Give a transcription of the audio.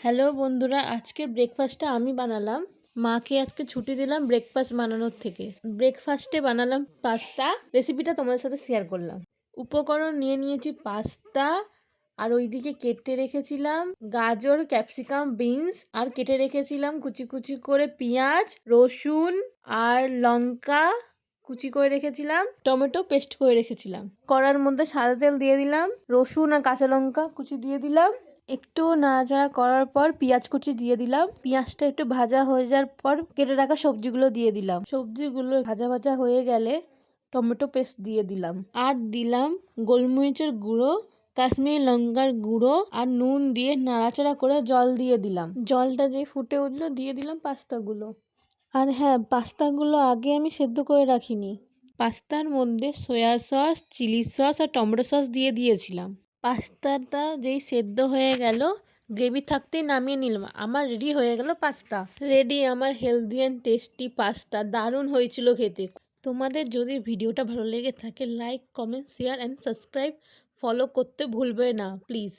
Hello বন্ধুরা, আজকের ব্রেকফাস্টটা আমি বানালাম। মাকে আজকে ছুটি দিলাম ব্রেকফাস্ট বানানোর থেকে। ব্রেকফাস্টে বানালাম পাস্তা। রেসিপিটা তোমাদের সাথে শেয়ার করলাম। উপকরণ নিয়ে নিয়েছি পাস্তা, আর ওইদিকে কেটে রেখেছিলাম গাজর, ক্যাপসিকাম, বিনস, আর কেটে রেখেছিলাম কুচি কুচি করে পেঁয়াজ, রসুন আর লঙ্কা কুচি করে রেখেছিলাম, টমেটো পেস্ট করে রেখেছিলাম। কড়ার মধ্যে সাদা তেল দিয়ে দিলাম, রসুন আর কাঁচা লঙ্কা কুচি দিয়ে দিলাম। একটু নাড়াচাড়া করার পর পেঁয়াজ কুচি দিয়ে দিলাম। পেঁয়াজটা একটু ভাজা হয়ে যাওয়ার পর কেটে রাখা সবজিগুলো দিয়ে দিলাম। সবজিগুলো ভাজা ভাজা হয়ে গেলে টমেটো পেস্ট দিয়ে দিলাম, আর দিলাম গোলমরিচের গুঁড়ো, কাশ্মীরি লঙ্কার গুঁড়ো আর নুন দিয়ে নাড়াচাড়া করে জল দিয়ে দিলাম। জলটা যে ফুটে উঠলো দিয়ে দিলাম পাস্তাগুলো। আর হ্যাঁ, পাস্তাগুলো আগে আমি সেদ্ধ করে রাখিনি। পাস্তার মধ্যে সয়া সস, চিলি সস আর টমেটো সস দিয়ে দিয়েছিলাম। পাস্তাটা যেই সেদ্ধ হয়ে গেল, গ্রেভি থাকতেই নামিয়ে নিলাম। আমার রেডি হয়ে গেল পাস্তা। রেডি আমার হেলদি অ্যান্ড টেস্টি পাস্তা। দারুণ হয়েছিল খেতে। তোমাদের যদি ভিডিওটা ভালো লেগে থাকে, like, comment, share and subscribe follow করতে ভুলবে না প্লিজ।